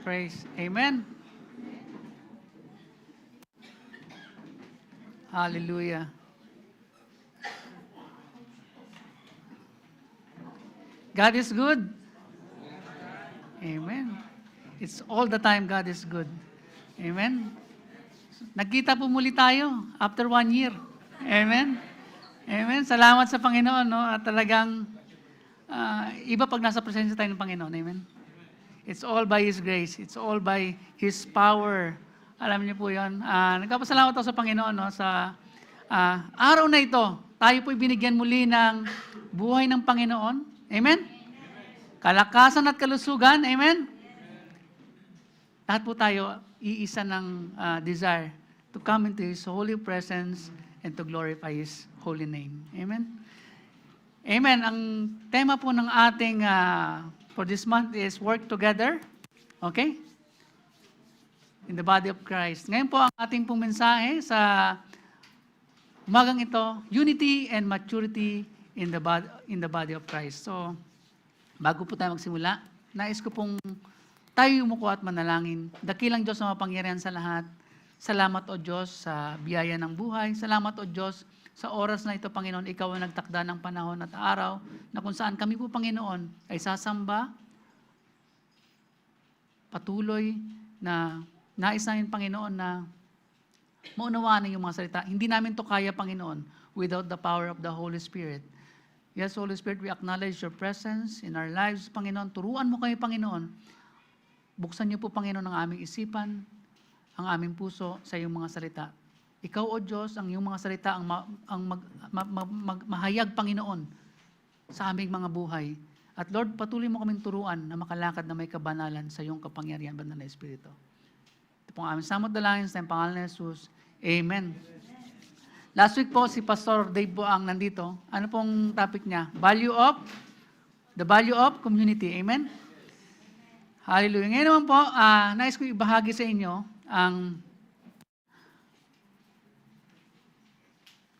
Praise. Amen. Hallelujah. God is good. Amen. It's all the time God is good. Amen. Nagkita po muli tayo after 1 year. Amen. Amen. Salamat sa Panginoon. No? At talagang iba pag nasa presensya tayo ng Panginoon. Amen. It's all by His grace. It's all by His power. Alam niyo po yun. Nagpapasalamat ako sa Panginoon no, sa araw na ito. Tayo po'y binigyan muli ng buhay ng Panginoon. Amen? Kalakasan at kalusugan. Amen? Lahat po tayo iisa ng desire to come into His holy presence and to glorify His holy name. Amen? Amen. Ang tema po ng ating for this month is work together. Okay? In the body of Christ. Ngayon po ang ating pong mensahe sa umagang ito, unity and maturity in the body of Christ. So, bago po tayo magsimula, nais ko pong tayo yumuko at manalangin. Dakilang Diyos na mapangyarihan sa lahat. Salamat o Diyos sa biyaya ng buhay. Salamat o Diyos sa oras na ito, Panginoon, Ikaw ang nagtakda ng panahon at araw na kung saan kami po, Panginoon, ay sasamba, patuloy na nais namin, Panginoon, na maunawaan ang iyong mga salita. Hindi namin to kaya, Panginoon, without the power of the Holy Spirit. Yes, Holy Spirit, we acknowledge your presence in our lives, Panginoon. Turuan mo kami, Panginoon. Buksan niyo po, Panginoon, ang aming isipan, ang aming puso sa iyong mga salita. Ikaw, O Diyos, ang iyong mga salita, mahayag, Panginoon, sa aming mga buhay. At Lord, patuloy mo kaming turuan na makalakad na may kabanalan sa iyong kapangyarihan, banal na Espiritu. Ito pong aming samot dalangin sa pangalan ni Jesus. Amen. Last week po, si Pastor Dave po ang nandito. Ano pong topic niya? The value of community. Amen? Hallelujah. Ngayon naman po, nais ko ibahagi sa inyo ang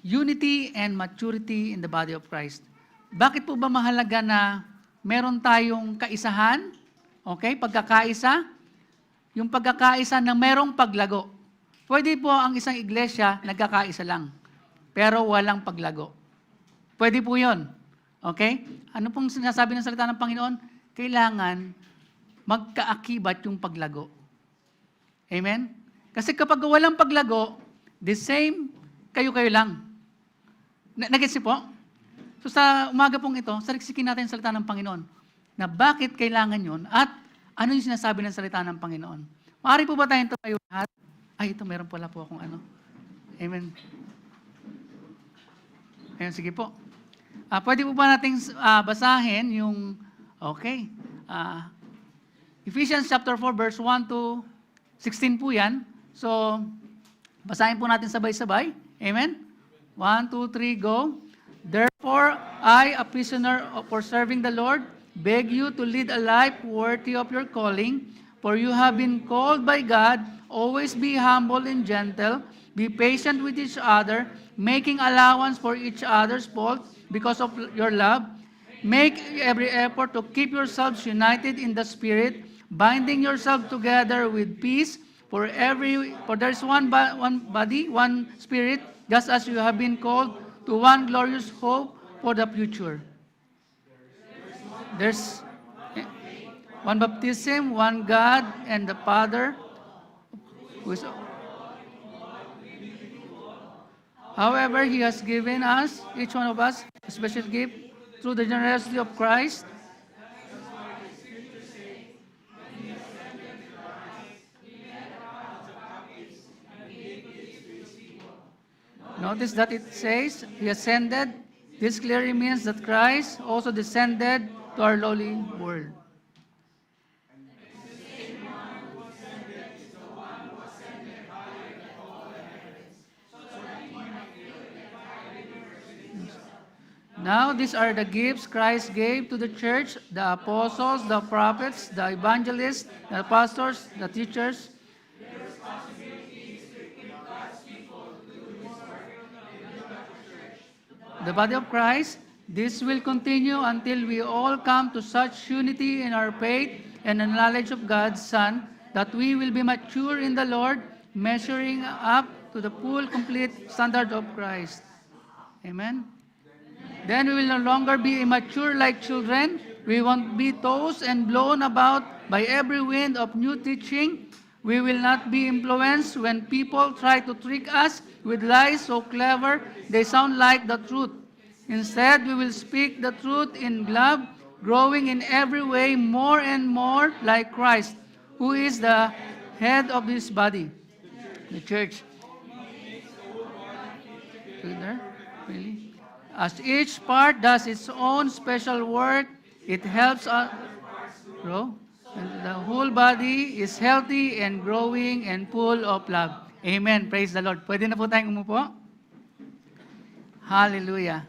unity and maturity in the body of Christ. Bakit po ba mahalaga na meron tayong kaisahan? Okay, pagkakaisa. Yung pagkakaisa na merong paglago. Pwede po ang isang iglesia nagkakaisa lang, pero walang paglago. Pwede po yun. Okay? Ano pong sinasabi ng salita ng Panginoon? Kailangan magkaakibat yung paglago. Amen? Kasi kapag walang paglago, the same, kayo-kayo lang. Nag-gets po? So sa umaga pong ito, saliksikin natin ang salita ng Panginoon na bakit kailangan yun at ano yung sinasabi ng salita ng Panginoon. Maaari po ba tayong tumayo lahat? Ay, ito meron pala po akong ano. Amen. Ayun, sige po. Pwede po ba nating basahin yung, okay, Ephesians chapter 4, verse 1 to 16 po yan. So, basahin po natin sabay-sabay. Amen? 1, 2, 3, go. Therefore, I, a prisoner for serving the Lord, beg you to lead a life worthy of your calling, for you have been called by God. Always be humble and gentle. Be patient with each other, making allowance for each other's faults because of your love. Make every effort to keep yourselves united in the Spirit, binding yourselves together with peace. For there is one body, one Spirit, just as you have been called to one glorious hope for the future. There's one baptism, one God and the Father, who is, however, He has given us, each one of us, a special gift through the generosity of Christ. Notice that it says, He ascended. This clearly means that Christ also descended to our lowly world. Now, these are the gifts Christ gave to the church, the apostles, the prophets, the evangelists, the pastors, the teachers. The body of Christ, this will continue until we all come to such unity in our faith and the knowledge of God's Son, that we will be mature in the Lord, measuring up to the full, complete standard of Christ. Amen? Then we will no longer be immature like children. We won't be tossed and blown about by every wind of new teaching. We will not be influenced when people try to trick us with lies so clever they sound like the truth. Instead, we will speak the truth in love, growing in every way more and more like Christ, who is the head of this body, the church. There? Really? As each part does its own special work, it helps us grow. And the whole body is healthy and growing and full of love. Amen. Praise the Lord. Pwede na po tayong umupo? Hallelujah.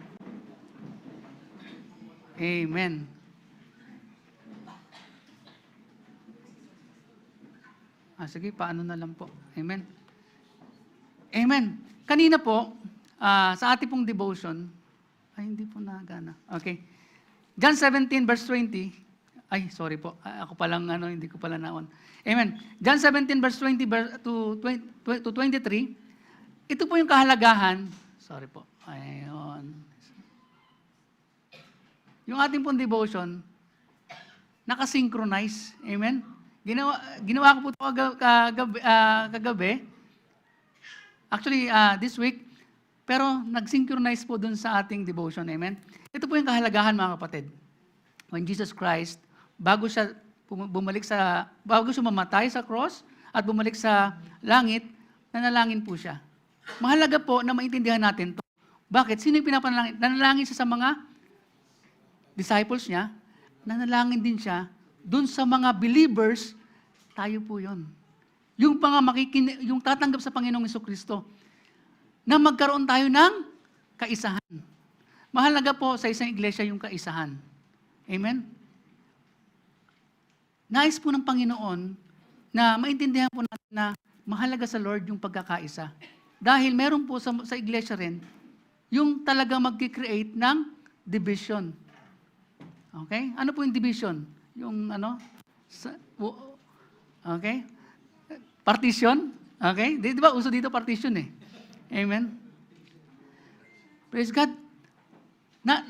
Amen. Sige, paano na lang po. Amen. Amen. Kanina po, sa ating pong devotion, ay hindi po nagana. Okay. John 17 verse 20. Ay, sorry po. Ako palang hindi ko pala naon. Amen. John 17 verse 20 to 23. Ito po yung kahalagahan. Sorry po. Ayun. Yung ating pong devotion, nakasynchronize. Amen. Ginawa ko po ito kagabi. Actually, this week. Pero nag-synchronize po dun sa ating devotion. Amen. Ito po yung kahalagahan, mga kapatid. When Jesus Christ, bago siya mamatay sa cross at bumalik sa langit, nanalangin po siya. Mahalaga po na maintindihan natin to. Bakit? Sino yung pinapanalangin? Nanalangin siya sa mga disciples niya, nanalangin din siya dun sa mga believers, tayo po yon. Yung yung tatanggap sa Panginoong Jesucristo, na magkaroon tayo ng kaisahan. Mahalaga po sa isang iglesia yung kaisahan. Amen? Nais po ng Panginoon na maintindihan po natin na mahalaga sa Lord yung pagkakaisa. Dahil meron po sa iglesia rin yung talagang mag-create ng division. Okay? Ano po yung division? Yung okay? Partition? Okay? Di ba uso dito partition eh? Amen? Praise God.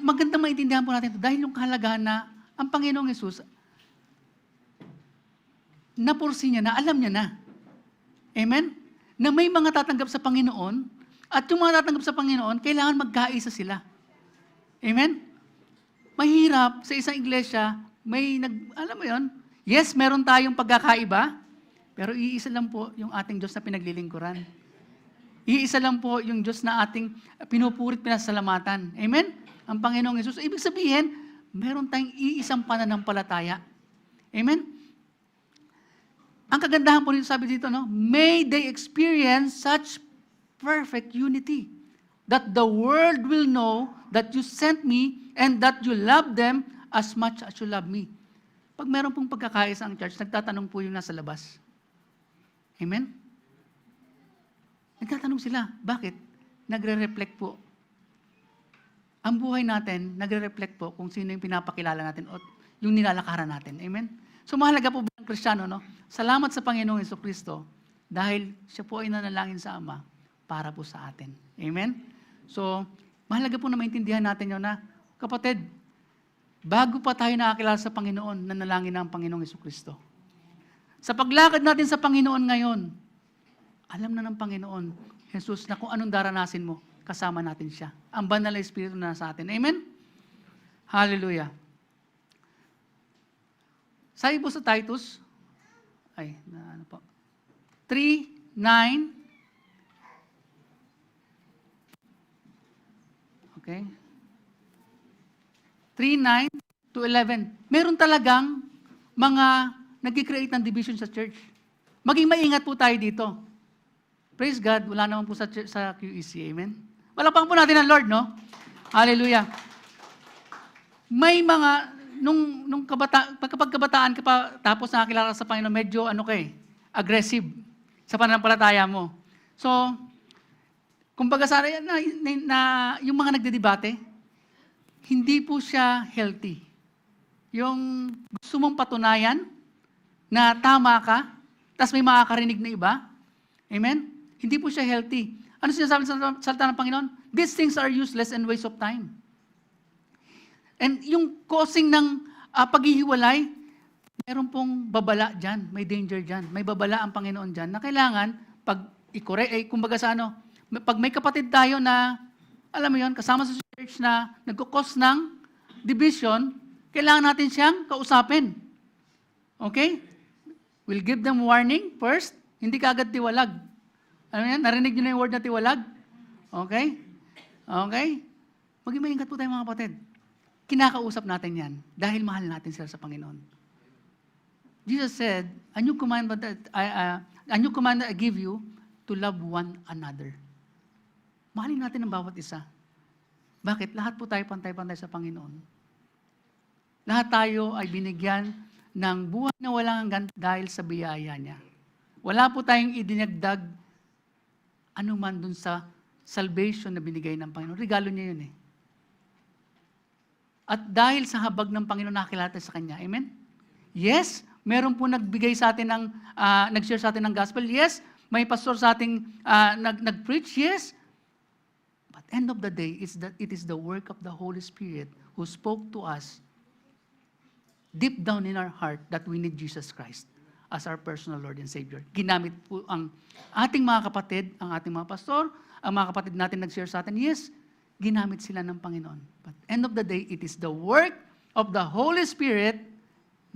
Magandang maintindihan po natin ito dahil yung kahalagahan na ang Panginoong Hesus napursi niya na, alam niya na. Amen? Na may mga tatanggap sa Panginoon at yung mga tatanggap sa Panginoon, kailangan magkaisa sila. Amen? Mahirap sa isang iglesia, alam mo yon? Yes, meron tayong pagkakaiba, pero iisa lang po yung ating Diyos na pinaglilingkuran. Iisa lang po yung Diyos na ating pinupurit, pinasalamatan. Amen? Ang Panginoong Hesus. Ibig sabihin, meron tayong iisang pananampalataya. Amen? Ang kagandahan po nito, sabi dito, may they experience such perfect unity that the world will know that you sent me and that you love them as much as you love me. Pag meron pong pagkakaisa ang church, nagtatanong po yung nasa labas. Amen? Nagtatanong sila. Bakit? Nagre-reflect po. Ang buhay natin, nagre-reflect po kung sino yung pinapakilala natin o yung nilalakaran natin. Amen? So mahalaga po bilang Kristiyano, salamat sa Panginoong Jesucristo dahil siya po ay nanalangin sa Ama para po sa atin. Amen? So, mahalaga po na maintindihan natin yun na, kapatid, bago pa tayo nakakilala sa Panginoon, nanalangin na ang Panginoong Jesucristo. Sa paglakad natin sa Panginoon ngayon, alam na ng Panginoon, Jesus, na kung anong daranasin mo, kasama natin siya. Ang banal na Espiritu na sa atin. Amen? Hallelujah. Sabi po sa Titus, 3:9. Okay? 3:9 to 11. Meron talagang mga nag-create ng division sa church. Maging maingat po tayo dito. Praise God, wala naman po sa QEC. Amen? Wala pang po natin ang Lord, no? Hallelujah. May mga, pagkabataan ka pa, tapos nakakilala ka sa Panginoon, medyo, aggressive sa pananampalataya mo. So, kumbaga sana yung mga nagdedebate, hindi po siya healthy. Yung gusto mong patunayan na tama ka, tapos may makakarinig na iba. Amen? Hindi po siya healthy. Ano sinasabi sa salita ng Panginoon? These things are useless and waste of time. And yung causing ng paghihiwalay, meron pong babala dyan, may danger dyan. May babala ang Panginoon dyan na kailangan, pag kumbaga sa ano, pag may kapatid tayo na, alam mo yon, kasama sa church na nagkukos ng division, kailangan natin siyang kausapin. Okay? We'll give them warning first, hindi kaagad tiwalag. Ano yan? Narinig niyo na yung word na tiwalag? Okay? Okay? Maging maingat po tayo mga kapatid. Kinakausap natin yan dahil mahal natin sila sa Panginoon. Jesus said, a new command I give you to love one another. Mahalin natin ang bawat isa. Bakit? Lahat po tayo pantay-pantay sa Panginoon. Lahat tayo ay binigyan ng buhay na walang hanggan dahil sa biyaya niya. Wala po tayong idinagdag anuman dun sa salvation na binigay ng Panginoon. Regalo niya yun eh. At dahil sa habag ng Panginoon, nakakilala tayo sa Kanya. Amen? Yes, meron po nagbigay sa atin ng, nag-share sa atin ng gospel. Yes, may pastor sa ating nag-preach. Yes. But end of the day, it is the work of the Holy Spirit who spoke to us deep down in our heart that we need Jesus Christ as our personal Lord and Savior. Ginamit po ang ating mga kapatid, ang ating mga pastor, ang mga kapatid natin nag-share sa atin. Yes, ginamit sila ng Panginoon. But end of the day, it is the work of the Holy Spirit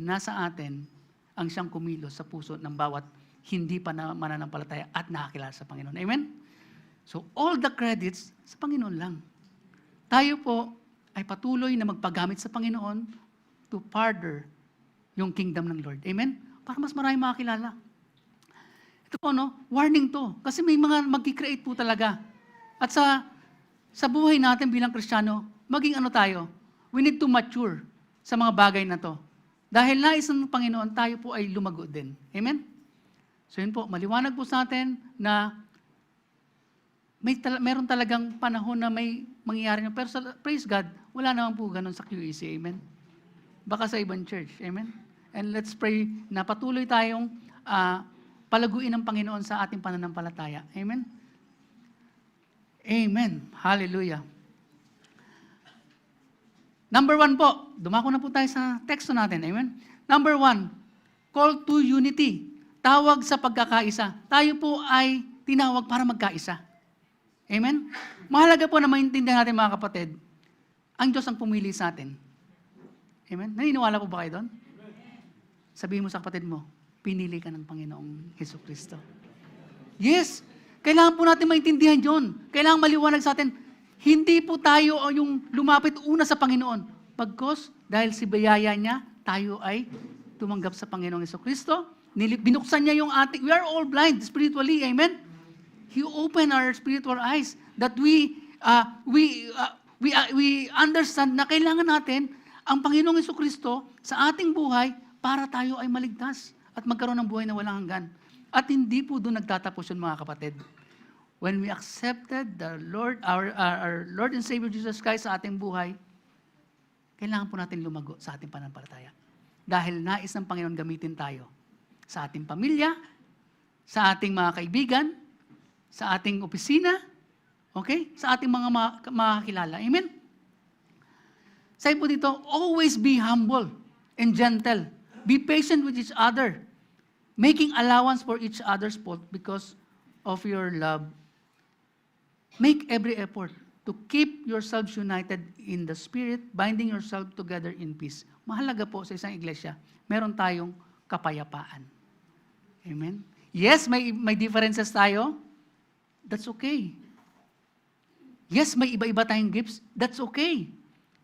nasa atin ang siyang kumilos sa puso ng bawat hindi pa na mananampalataya at nakakilala sa Panginoon. Amen? So, all the credits sa Panginoon lang. Tayo po ay patuloy na magpagamit sa Panginoon to further yung kingdom ng Lord. Amen? Para mas marami makakilala. Ito po, no? Warning to. Kasi may mga mag-create po talaga. At sa buhay natin bilang Kristiyano, maging ano tayo? We need to mature sa mga bagay na to. Dahil nais ng Panginoon, tayo po ay lumago din. Amen? So yun po, maliwanag po sa atin na meron talagang panahon na may mangyayari na. Pero praise God, wala naman po ganun sa QEC. Amen? Baka sa ibang church. Amen? And let's pray na patuloy tayong palaguin ng Panginoon sa ating pananampalataya. Amen? Amen. Hallelujah. Number 1 po, dumako na po tayo sa teksto natin. Amen? Number 1, call to unity. Tawag sa pagkakaisa. Tayo po ay tinawag para magkaisa. Amen? Mahalaga po na maintindihan natin mga kapatid, ang Diyos ang pumili sa atin. Amen? Naniniwala po ba kayo doon? Sabihin mo sa kapatid mo, pinili ka ng Panginoong Hesukristo. Yes! Kailangan po natin maintindihan yun. Kailangan maliwanag sa atin, hindi po tayo yung lumapit una sa Panginoon. Pagkos, dahil si biyaya niya, tayo ay tumanggap sa Panginoong Hesukristo. Binuksan niya yung ating, we are all blind spiritually, amen? He opened our spiritual eyes that we understand na kailangan natin ang Panginoong Hesukristo sa ating buhay para tayo ay maligtas at magkaroon ng buhay na walang hanggan. At hindi po doon nagtatapos yun mga kapatid. When we accepted the Lord, our Lord and Savior Jesus Christ sa ating buhay, kailangan po natin lumago sa ating pananampalataya. Dahil nais ng Panginoon gamitin tayo sa ating pamilya, sa ating mga kaibigan, sa ating opisina, okay? Sa ating mga makakilala. Amen? Sabi po dito, always be humble and gentle. Be patient with each other, making allowance for each other's fault because of your love. Make every effort to keep yourselves united in the Spirit, binding yourselves together in peace. Mahalaga po sa isang iglesia, meron tayong kapayapaan. Amen? Yes, may differences tayo. That's okay. Yes, may iba-iba tayong gifts. That's okay.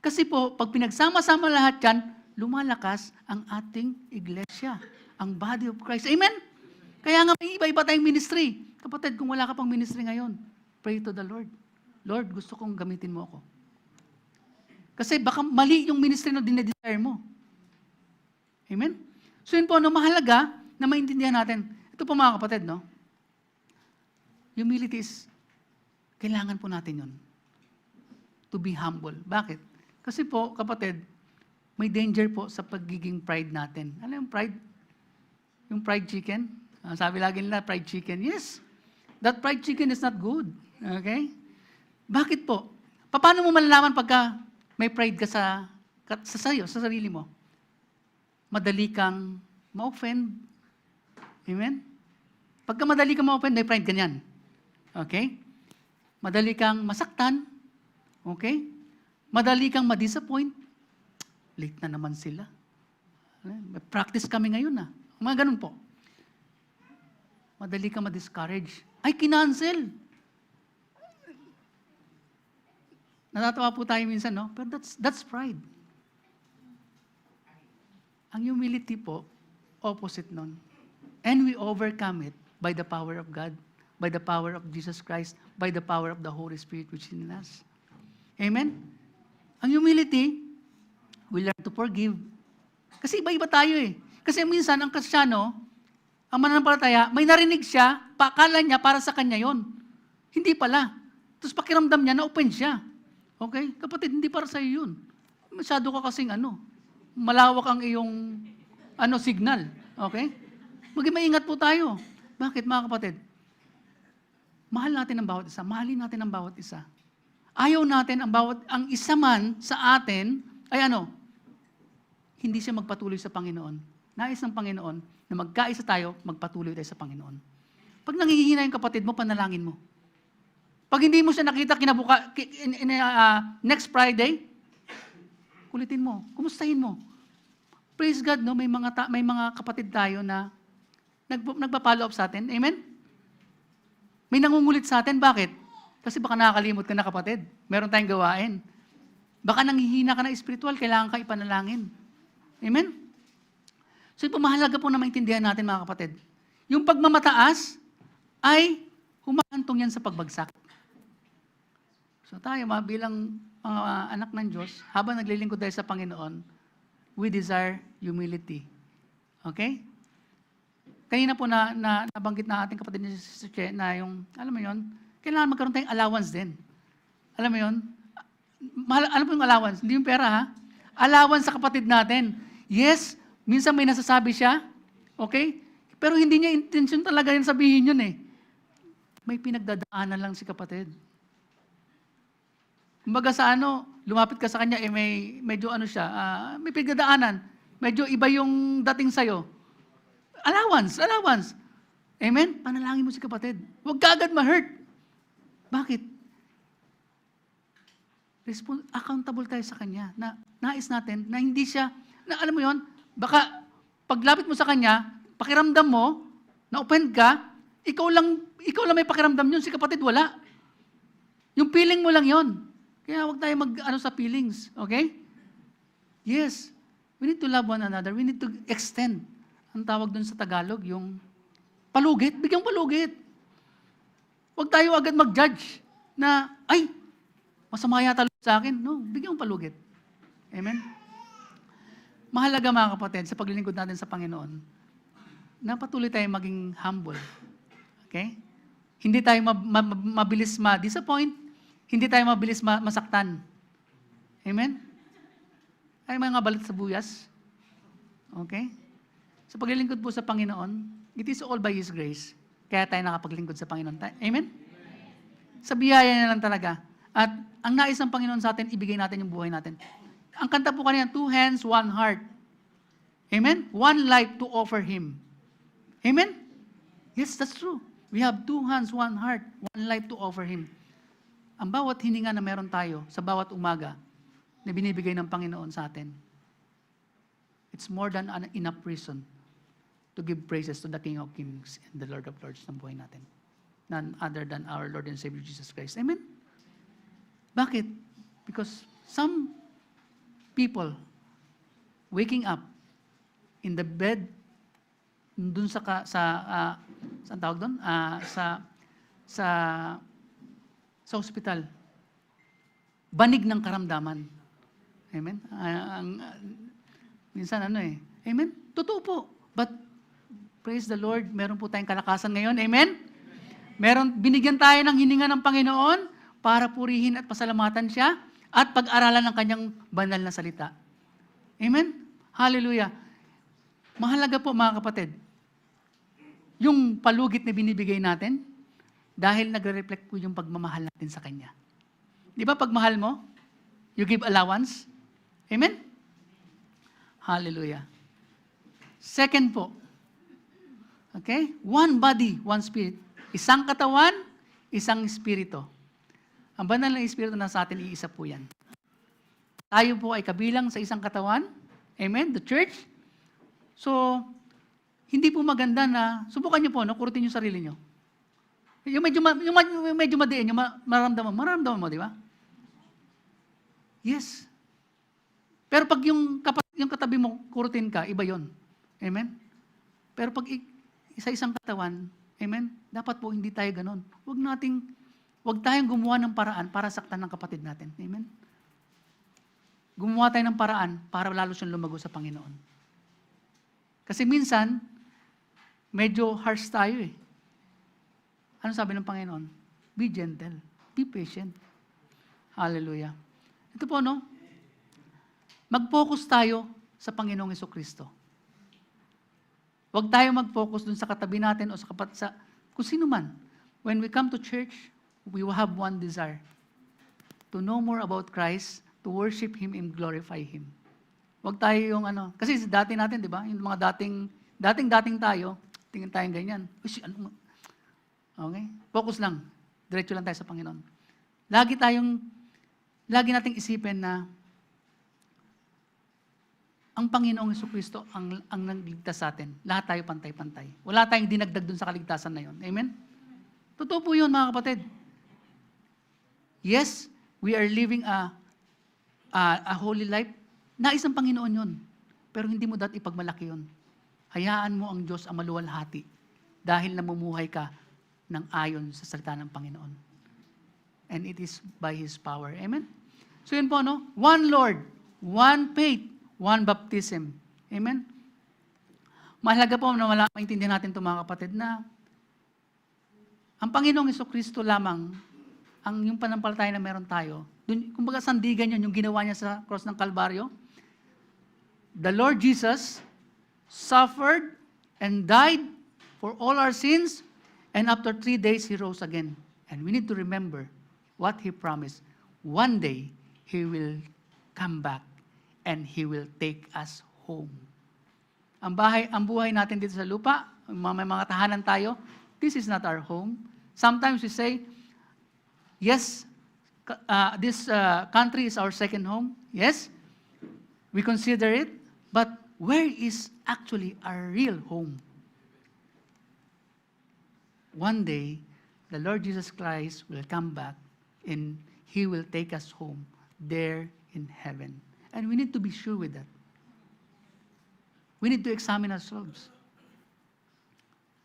Kasi po, pag pinagsama-sama lahat yan, lumalakas ang ating iglesia, ang body of Christ. Amen? Kaya nga may iba-iba tayong ministry. Kapatid, kung wala ka pang ministry ngayon, pray to the Lord. Lord, gusto kong gamitin mo ako. Kasi baka mali yung ministry na dinedesire mo. Amen? So yun po, mahalaga na maintindihan natin. Ito po mga kapatid, no? Humility is, kailangan po natin yun. To be humble. Bakit? Kasi po, kapatid, may danger po sa pagiging pride natin. Alam yung pride? Yung fried chicken. Sabi lagi nila, fried chicken. Yes, that fried chicken is not good. Okay? Bakit po? Paano mo malalaman pagka may pride ka sa sarili mo? Madali kang ma-offend. Amen? Pagka madali kang ma-offend, may pride ka niyan. Okay? Madali kang masaktan. Okay? Madali kang ma-disappoint. Late na naman sila. May practice kami ngayon na. Mga ganun po. Madali kang ma-discourage. Ay, kinancel. Natatawa po tayo minsan, no? Pero that's pride. Ang humility po, opposite nun. And we overcome it by the power of God, by the power of Jesus Christ, by the power of the Holy Spirit which is in us. Amen? Ang humility, we learn to forgive. Kasi iba-iba tayo eh. Kasi minsan, ang Kristiyano, ang mananampalataya, may narinig siya, pakala niya para sa kanya yon. Hindi pala. Tapos pakiramdam niya, na-open siya. Okay? Kapatid, hindi para sa iyo yun. Masyado ka kasing malawak ang iyong signal. Okay? Maging maingat po tayo. Bakit mga kapatid? Mahal natin ang bawat isa. Mahalin natin ang bawat isa. Ayaw natin ang isa man sa atin ay hindi siya magpatuloy sa Panginoon. Nais ng Panginoon na magkaisa tayo, magpatuloy tayo sa Panginoon. Pag nangihina yung kapatid mo, panalangin mo. Pag hindi mo siya nakita next Friday, kulitin mo, kumustahin mo. Praise God, no? May mga kapatid tayo na nagpa-follow up sa atin. Amen? May nangungulit sa atin. Bakit? Kasi baka nakakalimot ka na kapatid. Meron tayong gawain. Baka nanghihina ka na espiritual, kailangan ka ipanalangin. Amen? So, mahalaga po na maintindihan natin mga kapatid. Yung pagmamataas ay humahantong yan sa pagbagsak. So tayo bilang mga anak ng Diyos, habang naglilingkod tayo sa Panginoon, we desire humility. Okay? Kanina po nabanggit na ating kapatid ni Sister Che na yung, alam mo yun, kailangan magkaroon tayong allowance din. Alam mo yun? Alam mo yung allowance? Hindi yung pera ha? Allowance sa kapatid natin. Yes, minsan may nasasabi siya, okay? Pero hindi niya intention talaga yung sabihin yun eh. May pinagdadaanan lang si kapatid. Kumbaga sa lumapit ka sa kanya, medyo may pinagdadaanan. Medyo iba yung dating sa'yo. Allowance. Amen? Panalangin mo si kapatid. Huwag ka agad ma-hurt. Bakit? Accountable tayo sa kanya. Na nais natin na hindi siya, na alam mo yon, baka paglapit mo sa kanya, pakiramdam mo, na-offend ka, ikaw lang may pakiramdam yun, si kapatid wala. Yung feeling mo lang yon. Kaya huwag tayo sa feelings. Okay? Yes. We need to love one another. We need to extend. Ang tawag dun sa Tagalog, yung palugit. Bigyang palugit. Huwag tayo agad mag-judge na, ay, masama yata sa akin. No, bigyang palugit. Amen? Mahalaga mga kapatid, sa paglilingkod natin sa Panginoon, na patuloy tayo maging humble. Okay? Hindi tayo mabilis ma-disappoint. Hindi tayo mabilis masaktan. Amen? Ay mga balat sa buyas. Okay? Sa paglilingkod po sa Panginoon, it is all by His grace. Kaya tayo nakapaglingkod sa Panginoon. Amen? Sa biyaya niya lang talaga. At ang nais ng Panginoon sa atin, ibigay natin yung buhay natin. Ang kanta po kanina, 2 hands, 1 heart. Amen? 1 life to offer Him. Amen? Yes, that's true. We have 2 hands, 1 heart, 1 life to offer Him. Ang bawat hininga na meron tayo sa bawat umaga na binibigay ng Panginoon sa atin, it's more than enough reason to give praises to the King of Kings and the Lord of Lords ng buhay natin. None other than our Lord and Savior Jesus Christ. Amen? Bakit? Because some people waking up in the bed dun saan tawag doon? Sa hospital. Banig ng karamdaman. Amen? Minsan Amen? Totoo po. But, praise the Lord, meron po tayong kalakasan ngayon. Amen? Binigyan tayo ng hininga ng Panginoon para purihin at pasalamatan siya at pag-aralan ng kanyang banal na salita. Amen? Hallelujah. Mahalaga po mga kapatid yung palugit na binibigay natin, dahil nagre-reflect po yung pagmamahal natin sa Kanya. Di ba pag mahal mo, you give allowance? Amen? Hallelujah. Second po, okay? One body, one spirit. Isang katawan, isang espiritu. Ang banal na espiritu na sa atin, iisa po yan. Tayo po ay kabilang sa isang katawan. Amen? The church. So, hindi po maganda na, subukan niyo po, no? Kurutin niyo sarili niyo. Yung medyo madiin, yung maramdaman mo, di ba? Yes. Pero pag yung katabi mo, kurutin ka, iba yon. Amen? Pero pag isa-isang katawan, amen? Dapat po hindi tayo ganon. Huwag tayong gumawa ng paraan para saktan ng kapatid natin. Amen? Gumawa tayo ng paraan para lalo siyang lumago sa Panginoon. Kasi minsan, medyo harsh tayo eh. Ano sabi ng Panginoon? Be gentle. Be patient. Hallelujah. Ito po, no? Mag-focus tayo sa Panginoong Jesucristo. Huwag tayo mag-focus dun sa katabi natin o sa kung sino man. When we come to church, we will have one desire. To know more about Christ, to worship Him and glorify Him. Huwag tayo yung kasi dati natin, di ba? Yung mga dating tayo, tingin tayong ganyan. Okay? Focus lang. Diretso lang tayo sa Panginoon. Lagi nating isipin na ang Panginoong Jesucristo ang nagligtas sa atin. Lahat tayo pantay-pantay. Wala tayong dinagdag dun sa kaligtasan na yon. Amen? Totoo po yun, mga kapatid. Yes, we are living a holy life. Nais ng Panginoon yun. Pero hindi mo dapat ipagmalaki yun. Hayaan mo ang Diyos ang maluwalhati dahil namumuhay ka ng ayon sa salita ng Panginoon. And it is by His power. Amen? So yun po, no? One Lord, one faith, one baptism. Amen? Mahalaga po na maintindihan natin ito, mga kapatid, na ang Panginoong Jesucristo lamang ang yung panampalataya na meron tayo. Kumbaga sandigan yun, yung ginawa niya sa cross ng Kalbaryo. The Lord Jesus suffered and died for all our sins, and after 3 days, He rose again. And we need to remember what He promised. One day, He will come back and He will take us home. Ang buhay natin dito sa lupa, may mga tahanan tayo, this is not our home. Sometimes we say, yes, this country is our second home. Yes, we consider it, but where is actually our real home? One day, the Lord Jesus Christ will come back and He will take us home there in heaven. And we need to be sure with that. We need to examine ourselves.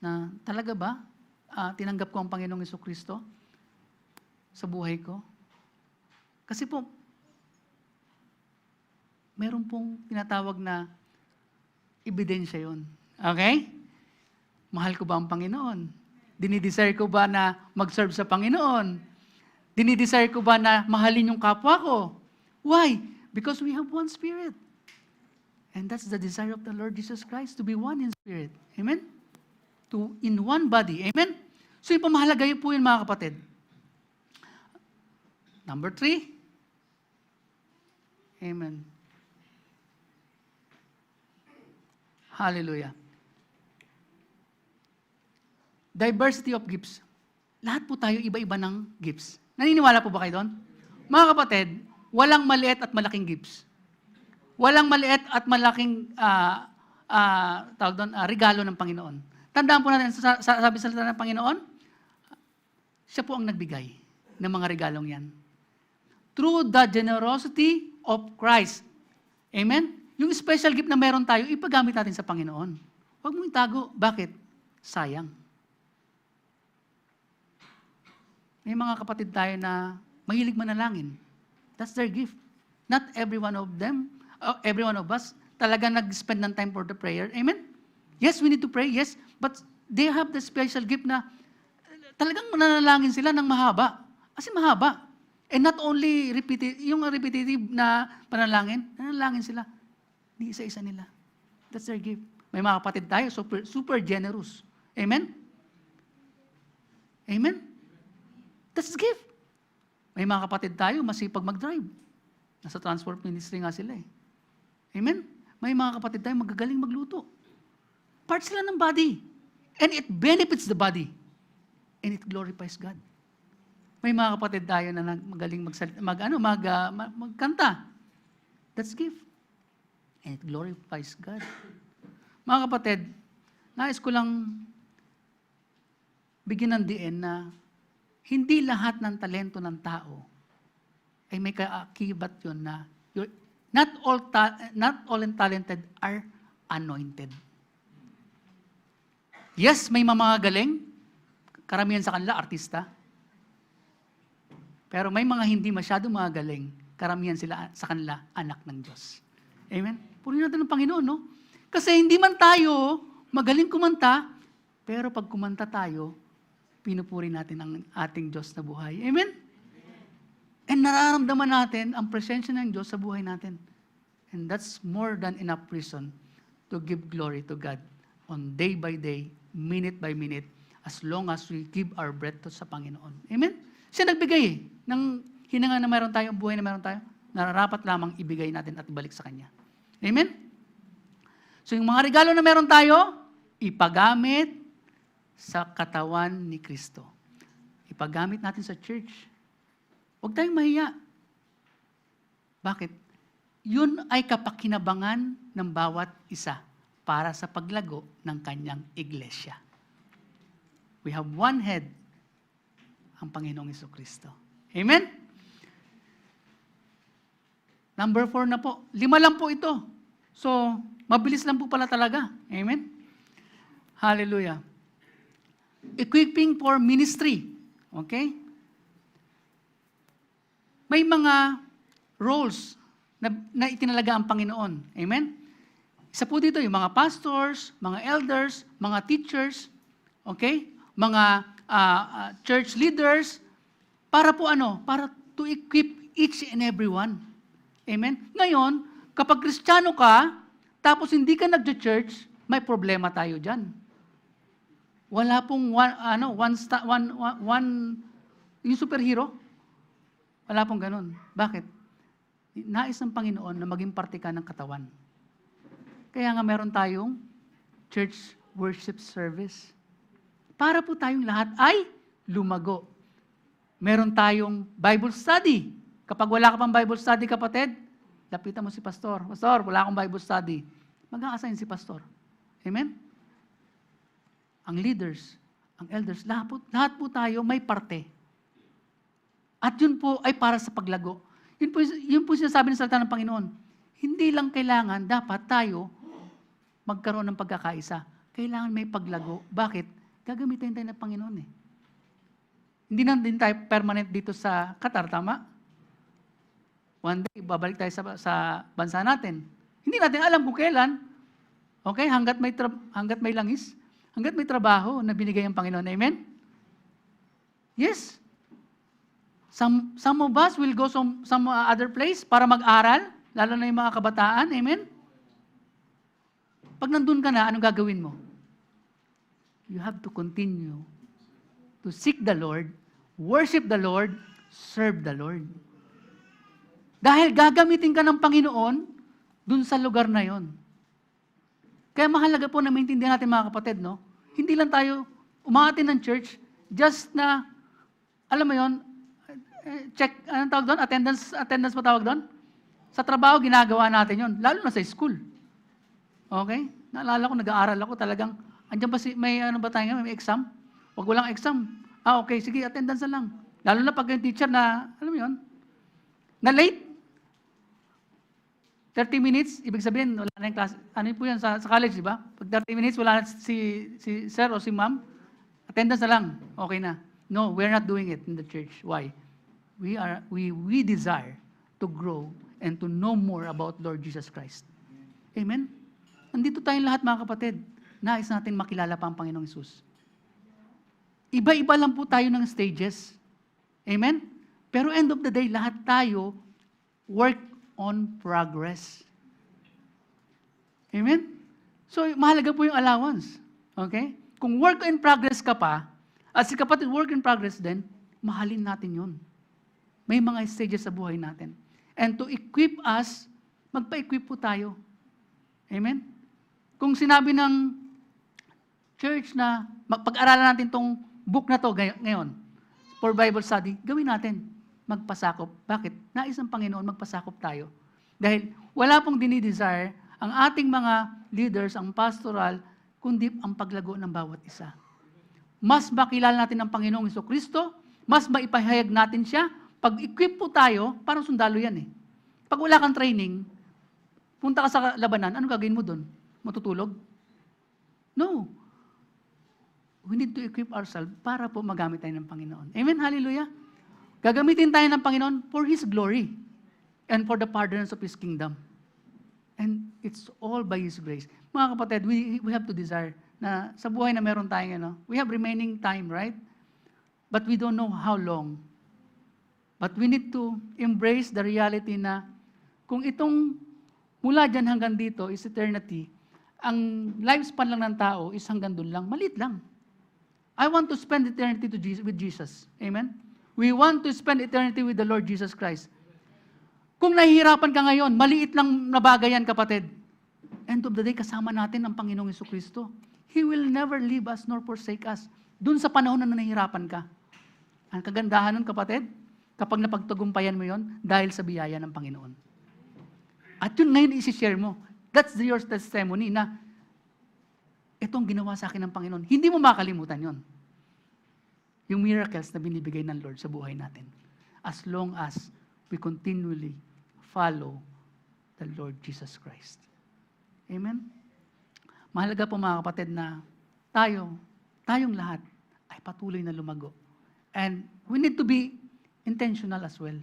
Na talaga ba, tinanggap ko ang Panginoong Jesucristo sa buhay ko? Kasi po, meron pong tinatawag na ebidensya yun. Okay? Mahal ko ba ang Panginoon? Dinidesire ko ba na mag-serve sa Panginoon? Dinidesire ko ba na mahalin yung kapwa ko? Why? Because we have one Spirit. And that's the desire of the Lord Jesus Christ, to be one in spirit. Amen? In one body. Amen? So yung pamahalaga yun po yun, mga kapatid. Number 3. Amen. Hallelujah. Diversity of gifts. Lahat po tayo iba-iba ng gifts. Naniniwala po ba kayo doon? Mga kapatid, walang maliit at malaking gifts. Walang maliit at malaking regalo ng Panginoon. Tandaan po natin, sabi sa salita ng Panginoon, siya po ang nagbigay ng mga regalong yan. Through the generosity of Christ. Amen? Yung special gift na meron tayo, ipagamit natin sa Panginoon. Huwag mong itago. Bakit? Sayang. May mga kapatid tayo na mahilig manalangin. That's their gift. Not every one of them, every one of us, talaga nag-spend ng time for the prayer. Amen? Yes, we need to pray, yes. But they have the special gift na talagang mananalangin sila ng mahaba. Kasi mahaba. And not only yung repetitive na panalangin, nanalangin sila. Di isa-isa nila. That's their gift. May mga kapatid tayo, super generous. Amen? Amen? That's gift. May mga kapatid tayo, masipag mag-drive. Nasa transport ministry nga sila eh. Amen? May mga kapatid tayo, magagaling magluto. Part sila ng body. And it benefits the body. And it glorifies God. May mga kapatid tayo na magaling magkanta. That's gift. And it glorifies God. Mga kapatid, nais ko lang bigyan ng diin na hindi lahat ng talento ng tao ay may kaakibat yun na not all talented are anointed. Yes, may mga galing. Karamihan sa kanila, artista. Pero may mga hindi masyado mga galing. Karamihan sila sa kanila, anak ng Diyos. Amen? Purihin natin ng Panginoon, no? Kasi hindi man tayo magaling kumanta, pero pag kumanta tayo, pinupuri natin ang ating Diyos na buhay. Amen? And nararamdaman natin ang presensya ng Diyos sa buhay natin. And that's more than enough reason to give glory to God on day by day, minute by minute, as long as we give our breath to sa Panginoon. Amen? Siya nagbigay ng hinanga na mayroon tayo, buhay na mayroon tayo, nararapat lamang ibigay natin at ibalik sa Kanya. Amen? So yung mga regalo na meron tayo, ipagamit sa katawan ni Kristo. Ipagamit natin sa church. Huwag tayong mahiya. Bakit? Yun ay kapakinabangan ng bawat isa para sa paglago ng kanyang iglesia. We have one head, ang Panginoong Jesucristo. Amen? Number 4 na po. 5 lang po ito. So, mabilis lang po pala talaga. Amen? Hallelujah. Equipping for ministry. Okay? May mga roles na itinalaga ang Panginoon. Amen? Isa po dito yung mga pastors, mga elders, mga teachers, okay? Mga church leaders, para po ano? Para to equip each and every one. Amen? Ngayon, kapag Kristiyano ka, tapos hindi ka nag-church, may problema tayo dyan. Wala pong yung superhero. Wala pong ganun. Bakit? Nais ng Panginoon na maging parte ka ng katawan. Kaya nga meron tayong church worship service. Para po tayong lahat ay lumago. Meron tayong Bible study. Kapag wala ka pang Bible study, kapatid, lapitan mo si pastor. Pastor, wala akong Bible study. Mag-a-assign si pastor. Amen? Ang leaders, ang elders, lahat po tayo may parte. At yun po ay para sa paglago. Yun po sinasabi ng salita ng Panginoon. Hindi lang kailangan, dapat tayo magkaroon ng pagkakaisa. Kailangan may paglago. Bakit? Gagamitin tayo ng Panginoon eh. Hindi na din tayo permanent dito sa Qatar, tama? One day, babalik tayo sa bansa natin. Hindi natin alam kung kailan. Okay? Hanggat may langis, hanggat may trabaho na binigay ang Panginoon. Amen? Yes. Some of us will go some other place para mag-aral, lalo na yung mga kabataan. Amen? Pag nandun ka na, anong gagawin mo? You have to continue to seek the Lord, worship the Lord, serve the Lord. Dahil gagamitin ka ng Panginoon dun sa lugar na yon. Kaya mahalaga po na maintindihan natin mga kapatid, no? Hindi lang tayo umaatin ng church just na, alam mo yon, check, anong tawag doon? Attendance pa tawag doon? Sa trabaho, ginagawa natin yon, lalo na sa school. Okay? Naalala ko, nag-aaral ako talagang, andyan ba may ano ba tayo ngayon? May exam? Pag walang exam, okay, sige, attendance na lang. Lalo na pag yung teacher na, alam mo yon, na late, 30 minutes, ibig sabihin, wala na yung class. Ano po yan sa college, di ba? Pag 30 minutes, wala na si sir o si ma'am, attendance na lang, okay na. No, we're not doing it in the church. Why? We desire to grow and to know more about Lord Jesus Christ. Amen? Nandito tayong lahat mga kapatid. Nais natin makilala pa ang Panginoong Hesus. Iba-iba lang po tayo ng stages. Amen? Pero end of the day, lahat tayo work on progress. Amen? So, mahalaga po yung allowance. Okay? Kung work in progress ka pa, at si kapatid work in progress din, mahalin natin yun. May mga stages sa buhay natin. And to equip us, magpa-equip po tayo. Amen? Kung sinabi ng church na pag-aralan natin tong book na to ngayon, for Bible study, gawin natin. Magpasakop. Bakit? Nais ng Panginoon, magpasakop tayo. Dahil wala pong dinidesire ang ating mga leaders, ang pastoral, kundi ang paglago ng bawat isa. Mas makilala natin ang Panginoong Jesucristo, mas maipahayag natin siya. Pag-equip po tayo, parang sundalo yan eh. Pag wala kang training, punta ka sa labanan, ano gagawin mo doon? Matutulog? No. We need to equip ourselves para po magamit tayo ng Panginoon. Amen? Hallelujah? Gagamitin tayo ng Panginoon for His glory and for the pardons of His kingdom. And it's all by His grace. Mga kapatid, we have to desire na sa buhay na meron tayong, we have remaining time, right? But we don't know how long. But we need to embrace the reality na kung itong mula dyan hanggang dito is eternity, ang lifespan lang ng tao is hanggang doon lang, maliit lang. I want to spend eternity with Jesus. Amen? We want to spend eternity with the Lord Jesus Christ. Kung nahihirapan ka ngayon, maliit lang na bagay yan, kapatid. End of the day, kasama natin ang Panginoong Jesucristo. He will never leave us nor forsake us. Doon sa panahon na nahihirapan ka. Ang kagandahan nun, kapatid, kapag napagtagumpayan mo yon dahil sa biyaya ng Panginoon. At yun ngayon isi-share mo. That's your testimony na itong ginawa sa akin ng Panginoon. Hindi mo makalimutan yon. Yung miracles na binibigay ng Lord sa buhay natin. As long as we continually follow the Lord Jesus Christ. Amen? Mahalaga po mga kapatid na tayong lahat ay patuloy na lumago. And we need to be intentional as well.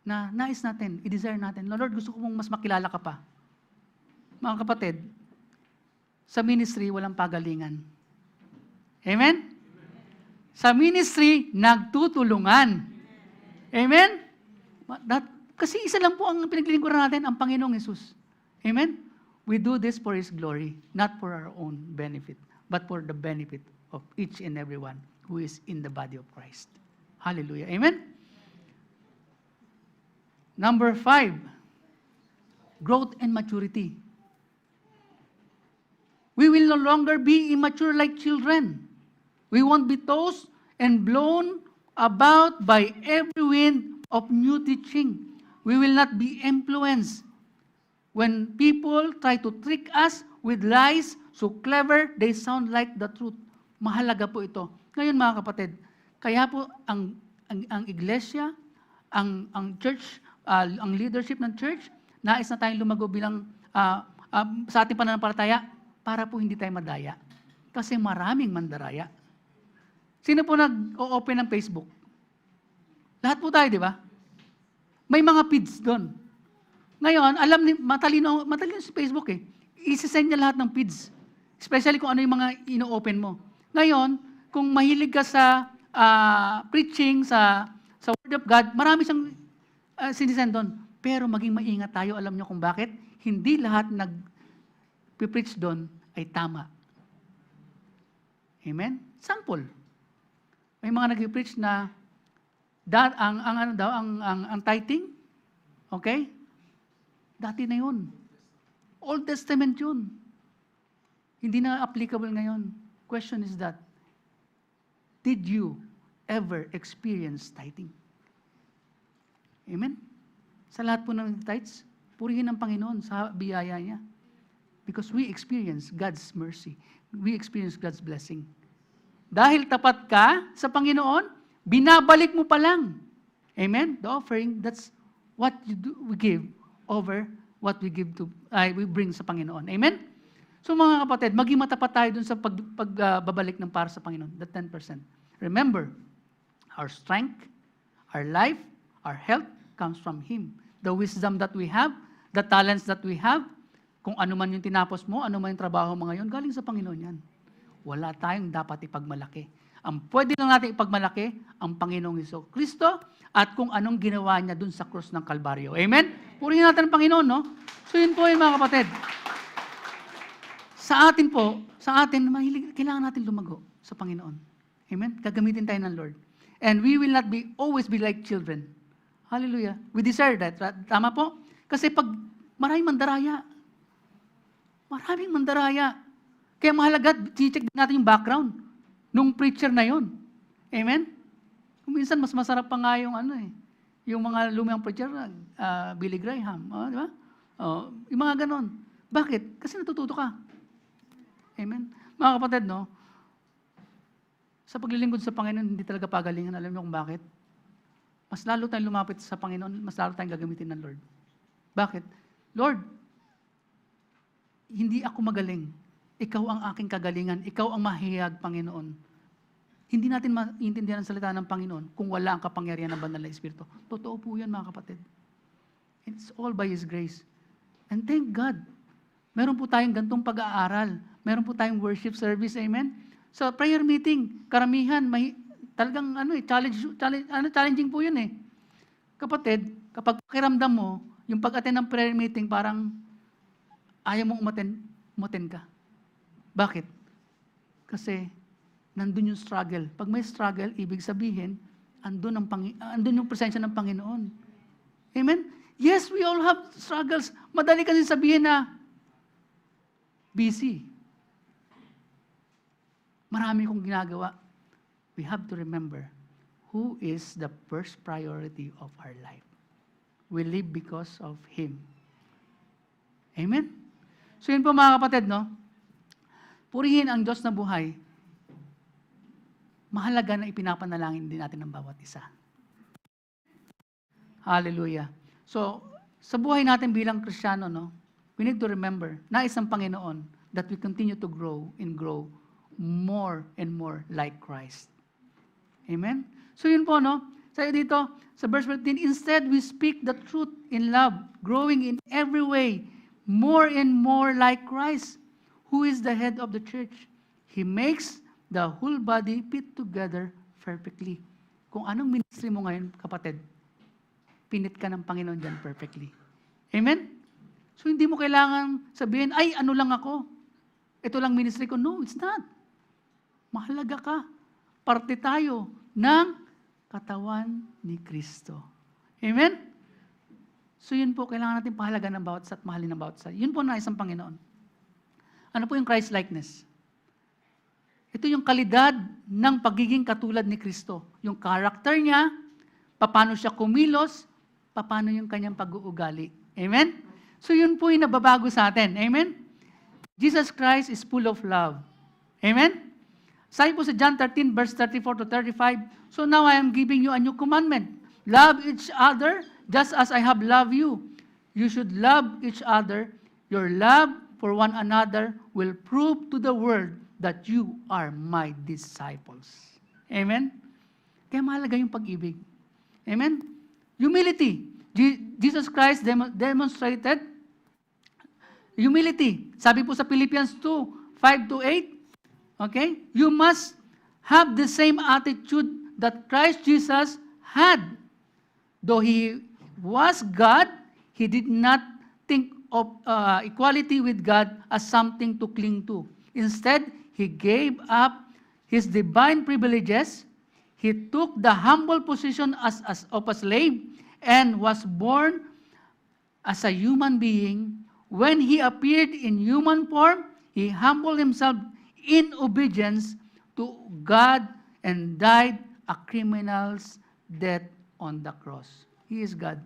Na nais natin, i-desire natin, Lord, gusto ko mong mas makilala ka pa. Mga kapatid, sa ministry, walang pagalingan. Amen? Sa ministry, nagtutulungan. Amen? Kasi isa lang po ang pinaglilingkuran natin, ang Panginoong Hesus. Amen? We do this for His glory, not for our own benefit, but for the benefit of each and every one who is in the body of Christ. Hallelujah. Amen? Number 5, growth and maturity. We will no longer be immature like children. We won't be tossed and blown about by every wind of new teaching. We will not be influenced when people try to trick us with lies so clever they sound like the truth. Mahalaga po ito. Ngayon mga kapatid, kaya po ang iglesia, ang church, ang leadership ng church, nais na tayong lumago bilang sa ating pananampalataya para po hindi tayo madaya. Kasi maraming mandaraya. Sino po nag-o-open ng Facebook? Lahat po tayo, di ba? May mga feeds doon. Ngayon, matalino sa Facebook eh. Isisend niya lahat ng feeds. Especially kung ano yung mga ino-open mo. Ngayon, kung mahilig ka sa preaching, sa Word of God, marami siyang sinisend doon. Pero maging maingat tayo, alam niyo kung bakit? Hindi lahat nag-preach doon ay tama. Amen? Sample. May mga nag-preach na ang tithing, okay? Dati na yun. Old Testament yun. Hindi na applicable ngayon. Question is that, did you ever experience tithing? Amen? Sa lahat po ng tithes, purihin ang Panginoon sa biyaya niya. Because we experience God's mercy. We experience God's blessing. Dahil tapat ka sa Panginoon, binabalik mo pa lang. Amen? The offering, that's what we give over what we bring sa Panginoon. Amen? So mga kapatid, maging matapat tayo dun sa pagbabalik ng para sa Panginoon, the 10%. Remember, our strength, our life, our health comes from Him. The wisdom that we have, the talents that we have, kung ano man yung tinapos mo, ano man yung trabaho mo ngayon, galing sa Panginoon yan. Wala tayong dapat ipagmalaki. Ang pwede lang natin ipagmalaki, ang Panginoong Jesucristo at kung anong ginawa niya dun sa krus ng Kalbaryo. Amen? Purihin natin ang Panginoon, no? So yun po yun mga kapatid. sa atin, kailangan natin lumago sa Panginoon. Amen? Gagamitin tayo ng Lord. And we will not always be like children. Hallelujah. We desire that. Tama po? Kasi pag maraming mandaraya. Kaya mahalaga, check natin yung background nung preacher na yon. Amen? Kung minsan, mas masarap pa nga yung yung mga lumang preacher, Billy Graham. Di ba? Yung mga ganon. Bakit? Kasi natututo ka. Amen? Mga kapatid, no? Sa paglilingkod sa Panginoon, hindi talaga pagalingan. Alam niyo kung bakit? Mas lalo tayong lumapit sa Panginoon, mas lalo tayong gagamitin ng Lord. Bakit? Lord, hindi ako magaling. Ikaw ang aking kagalingan. Ikaw ang mahihag, Panginoon. Hindi natin maintindihan ang salita ng Panginoon kung wala ang kapangyarihan ng banal na Espiritu. Totoo po yan, mga kapatid. It's all by His grace. And thank God, meron po tayong gantong pag-aaral. Meron po tayong worship service, amen? Sa prayer meeting, karamihan, talagang challenging po yun eh. Kapatid, kapag pakiramdam mo, yung pag-attend ng prayer meeting, parang ayaw mong umattend ka. Bakit? Kasi nandun yung struggle. Pag may struggle, ibig sabihin, andun yung presensya ng Panginoon. Amen? Yes, we all have struggles. Madali kasi sabihin na busy. Marami kong ginagawa. We have to remember who is the first priority of our life. We live because of Him. Amen? So yun po mga kapatid, no? Purihin ang Diyos na buhay. Mahalaga na ipinapanalangin din natin ng bawat isa. Hallelujah. So, sa buhay natin bilang Kristiyano, no? We need to remember na isang Panginoon that we continue to grow more and more like Christ. Amen? So yun po, no? Sayo dito, sa verse 15, instead we speak the truth in love, growing in every way, more and more like Christ, who is the head of the church. He makes the whole body fit together perfectly. Kung anong ministry mo ngayon, kapatid, pinit ka ng Panginoon dyan perfectly. Amen? So hindi mo kailangan sabihin, ay, ano lang ako? Ito lang ministry ko. No, it's not. Mahalaga ka. Parte tayo ng katawan ni Kristo. Amen? So yun po, kailangan natin pahalagan ng bawat isa at mahalin ng bawat isa. Yun po na isang Panginoon. Ano po yung Christ-likeness? Ito yung kalidad ng pagiging katulad ni Kristo. Yung character niya, paano siya kumilos, paano yung kanyang pag-uugali. Amen? So yun po yung nababago sa atin. Amen? Jesus Christ is full of love. Amen? Sabi po sa John 13, verse 34 to 35, so now I am giving you a new commandment. Love each other just as I have loved you. You should love each other. Your love for one another will prove to the world that you are my disciples. Amen? Kaya mahalaga yung pag-ibig. Amen? Humility. Jesus Christ demonstrated humility. Sabi po sa Philippians 2, 5 to 8, okay? You must have the same attitude that Christ Jesus had. Though He was God, He did not think of equality with God as something to cling to. Instead, He gave up His divine privileges. He took the humble position of a slave and was born as a human being. When He appeared in human form, He humbled Himself in obedience to God and died a criminal's death on the cross. He is God.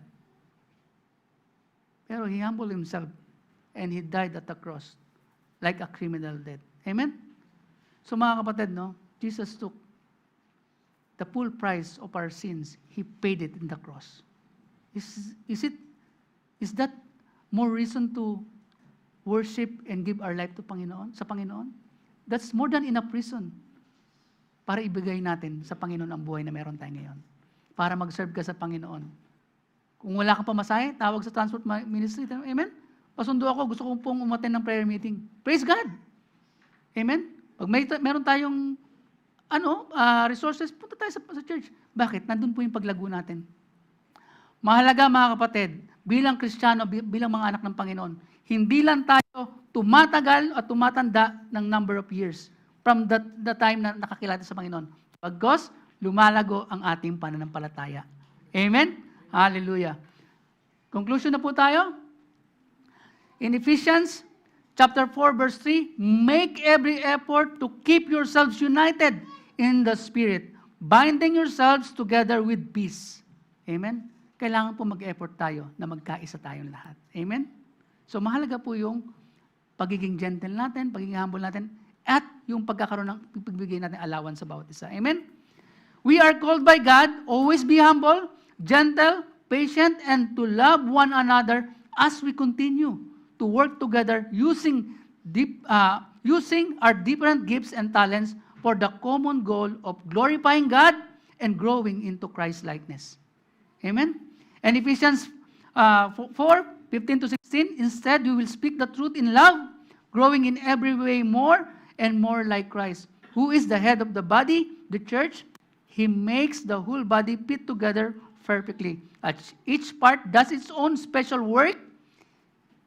Pero He humbled Himself and He died at the cross like a criminal death. Amen? So mga kapatid, no? Jesus took the full price of our sins. He paid it in the cross. Is that more reason to worship and give our life to Panginoon, sa Panginoon? That's more than enough reason para ibigay natin sa Panginoon ang buhay na meron tayo ngayon. Para mag-serve ka sa Panginoon. Kung wala kang pamasahe, tawag sa transport ministry. Amen? Pasundo ako, gusto kong pong umattend ng prayer meeting. Praise God! Amen? Pag meron tayong resources, punta tayo sa church. Bakit? Nandun po yung paglago natin. Mahalaga mga kapatid, bilang Kristiyano, bilang mga anak ng Panginoon, hindi lang tayo tumatagal at tumatanda ng number of years from the time na nakakilala sa Panginoon. Pagkos, lumalago ang ating pananampalataya. Amen? Hallelujah. Conclusion na po tayo. In Ephesians chapter 4, verse 3, make every effort to keep yourselves united in the Spirit, binding yourselves together with peace. Amen? Kailangan po mag-effort tayo na magkaisa tayong lahat. Amen? So mahalaga po yung pagiging gentle natin, pagiging humble natin, at yung pagkakaroon ng pagbigay natin allowance sa bawat isa. Amen? We are called by God, always be humble, gentle, patient, and to love one another as we continue to work together using our different gifts and talents for the common goal of glorifying God and growing into Christ-likeness. Amen? And Ephesians 4:15-16, instead we will speak the truth in love, growing in every way more and more like Christ, who is the head of the body, the church. He makes the whole body fit together perfectly. As each part does its own special work,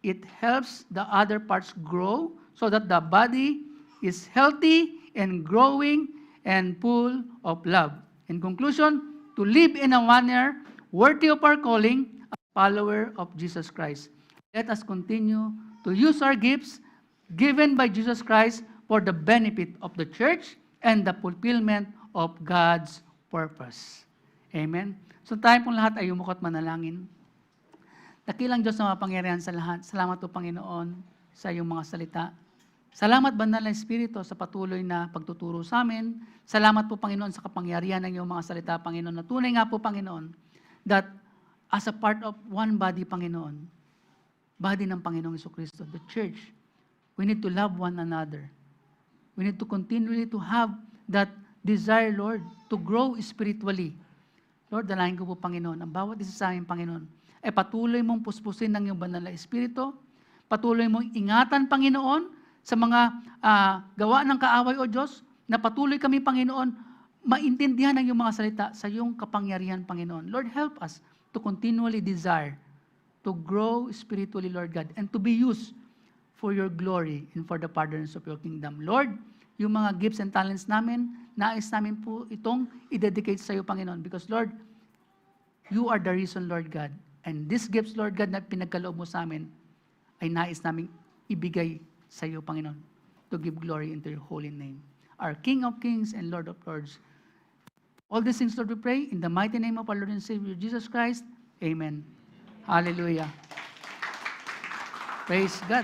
it helps the other parts grow so that the body is healthy and growing and full of love. In conclusion, to live in a manner worthy of our calling as follower of Jesus Christ. Let us continue to use our gifts given by Jesus Christ for the benefit of the church and the fulfillment of God's purpose. Amen? So tayo pong lahat ay umukot manalangin. Dakilang Diyos na mapangyarihan sa lahat. Salamat po, Panginoon, sa iyong mga salita. Salamat, Banal na Espiritu, sa patuloy na pagtuturo sa amin. Salamat po, Panginoon, sa kapangyarihan ng iyong mga salita, Panginoon. Na tunay nga po, Panginoon, that as a part of one body, Panginoon, body ng Panginoong Jesucristo, the church, we need to love one another. We need to continually to have that desire, Lord, to grow spiritually. Lord, dalahin ko po, Panginoon, ang bawat isa sa amin, Panginoon, ay patuloy mong puspusin ng iyong banal na Espiritu, patuloy mong ingatan, Panginoon, sa mga gawa ng kaaway, O Diyos, na patuloy kami, Panginoon, maintindihan ang iyong mga salita sa iyong kapangyarihan, Panginoon. Lord, help us to continually desire to grow spiritually, Lord God, and to be used for your glory and for the furtherance of your kingdom. Lord, yung mga gifts and talents namin, nais namin po itong i-dedicate sa iyo, Panginoon, because, Lord, you are the reason, Lord God. And these gifts, Lord God, na pinagkaloob mo sa amin, ay nais namin ibigay sa iyo, Panginoon, to give glory into your holy name. Our King of Kings and Lord of Lords. All these things, Lord, we pray in the mighty name of our Lord and Savior, Jesus Christ. Amen. Hallelujah. Praise God.